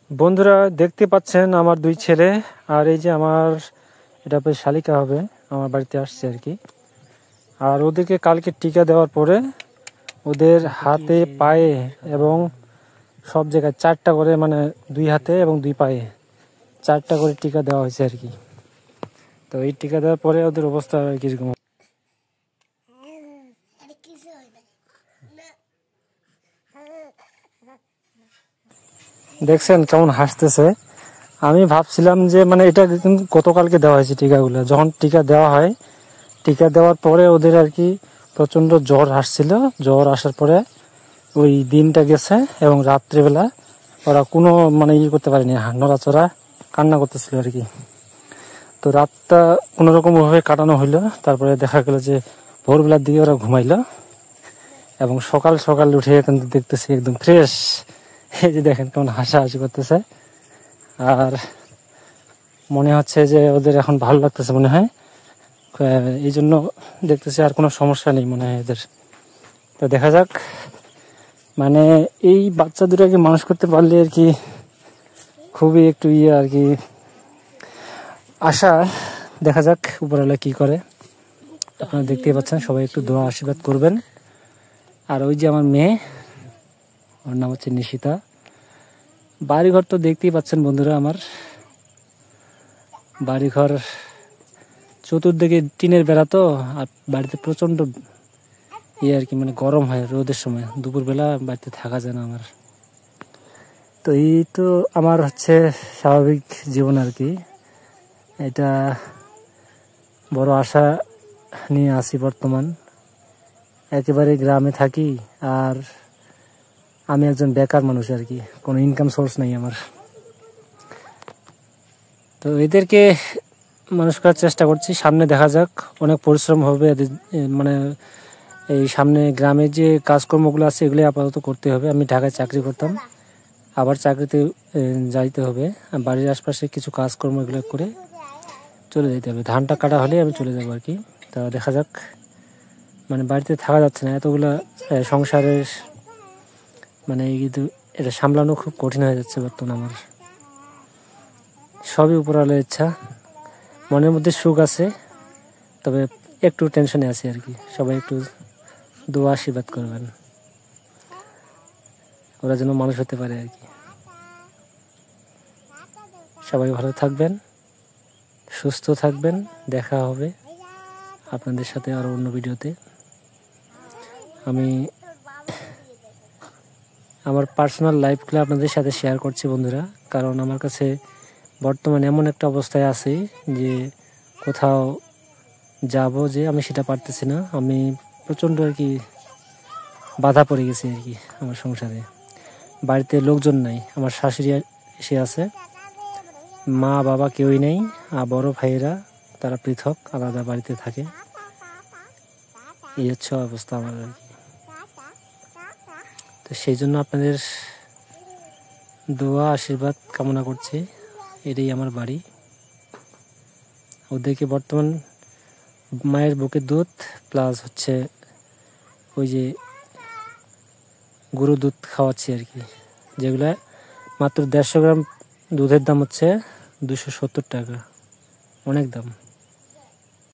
বন্ধুরা দেখতে পাচ্ছেন আমার দুই ছেলে আর এই যে আমার এটা বেশ শালিকা হবে আমার বাড়িতে আসছে আর কি। আর ওদেরকে কালকে টিকা দেওয়ার পরে ওদের হাতে পায়ে এবং সব জায়গায় 4টা করে মানে 2 হাতে এবং 2 পায়ে 4টা করে টিকা দেওয়া হয়েছে আর কি। তো এই টিকা দেওয়ার পরে ওদের অবস্থা কিরকম দেখছেন কেমন হাসতেছে। আমি ভাবছিলাম যে মানে এটা কিন্তু গতকালকে দেওয়া হয়েছে টিকাগুলো। যখন টিকা দেওয়া হয়, টিকা দেওয়ার পরে ওদের আর কি প্রচন্ড জ্বর আসছিল। জ্বর আসার পরে ওই দিনটা গেছে এবং রাত্রিবেলা ওরা কোনো মানে করতে পারেনি, নড়াচড়া কান্না করতেছিল আর কি। তো রাতটা কোনো রকম ভাবে কাটানো হইলো। তারপরে দেখা গেল যে ভোরবেলার দিকে ওরা ঘুমাইলো এবং সকাল সকাল উঠে কিন্তু দেখতেছি একদম ফ্রেশ। এই যে দেখেন কেমন হাসাহাসি করতেছে। আর মনে হচ্ছে যে ওদের এখন ভালো লাগতেছে মনে হয়, এই জন্য দেখতেছি আর কোনো সমস্যা নেই মনে হয় এদের। তো দেখা যাক, মানে এই বাচ্চা দুটাকে মানুষ করতে পারলে আর কি খুবই একটু আর কি আশা। দেখা যাক উপরওয়ালা কি করে। আপনারা দেখতেই পাচ্ছেন, সবাই একটু দোয়া আশীর্বাদ করবেন। আর ওই যে আমার মেয়ে, ওর নাম হচ্ছে নিশিতা। বাড়িঘর তো দেখতেই পাচ্ছেন বন্ধুরা, আমার বাড়িঘর চতুর্দিকে টিনের বেড়া, তো আর বাড়িতে প্রচন্ড আর কি মানে গরম হয় রোদের সময়। দুপুরবেলা বাড়িতে থাকা যায় না আমার। তো এই তো আমার হচ্ছে স্বাভাবিক জীবন আর কি। এটা বড় আশা নিয়ে আসি বর্তমান। একেবারে গ্রামে থাকি আর আমি একজন বেকার মানুষ আর কি, কোনো ইনকাম সোর্স নাই আমার। তো এদেরকে মানুষ করার চেষ্টা করছি, সামনে দেখা যাক। অনেক পরিশ্রম হবে এদের, মানে এই সামনে গ্রামে যে কাজকর্মগুলো আছে এগুলো আপাতত করতে হবে। আমি ঢাকায় চাকরি করতাম, আবার চাকরিতে যাইতে হবে। বাড়ির আশপাশে কিছু কাজকর্ম এগুলো করে চলে যেতে হবে। ধানটা কাটা হলে আমি চলে যাবো আর কি। তা দেখা যাক, মানে বাড়িতে থাকা যাচ্ছে না, এতগুলা সংসারের মানে কিন্তু এটা সামলানো খুব কঠিন হয়ে যাচ্ছে বর্তমানে আমার। সবই উপরওয়ালার ইচ্ছা। মনের মধ্যে সুখ আছে, তবে একটু টেনশনে আছি আর কি। সবাই একটু দোয়া আশীর্বাদ করবেন, ওরা যেন মানুষ হতে পারে আর কি। সবাই ভালো থাকবেন, সুস্থ থাকবেন। দেখা হবে আপনাদের সাথে আরো অন্য ভিডিওতে। আমি আমার পার্সোনাল লাইফগুলো আপনাদের সাথে শেয়ার করছি বন্ধুরা, কারণ আমার কাছে বর্তমানে এমন একটা অবস্থায় আছি যে কোথাও যাব যে আমি সেটা পারতেছি না। আমি প্রচণ্ড আর কি বাধা পড়ে গেছি আর কি আমার সংসারে। বাড়িতে লোকজন নাই, আমার শাশুড়ি এসে আছে, মা বাবা কেউই নেই। আর বড় ভাইয়েরা তারা পৃথক আলাদা বাড়িতে থাকে। এই হচ্ছে অবস্থা আমার আর কি। তো সেই জন্য আপনাদের দোয়া আশীর্বাদ কামনা করছি। এটাই আমার বাড়ি। ওদেরকে বর্তমান মায়ের বুকের দুধ প্লাস হচ্ছে ওই যে গরু দুধ খাওয়াচ্ছি আর কি, যেগুলা মাত্র 150 গ্রাম দুধের দাম হচ্ছে 270 টাকা, অনেক দাম।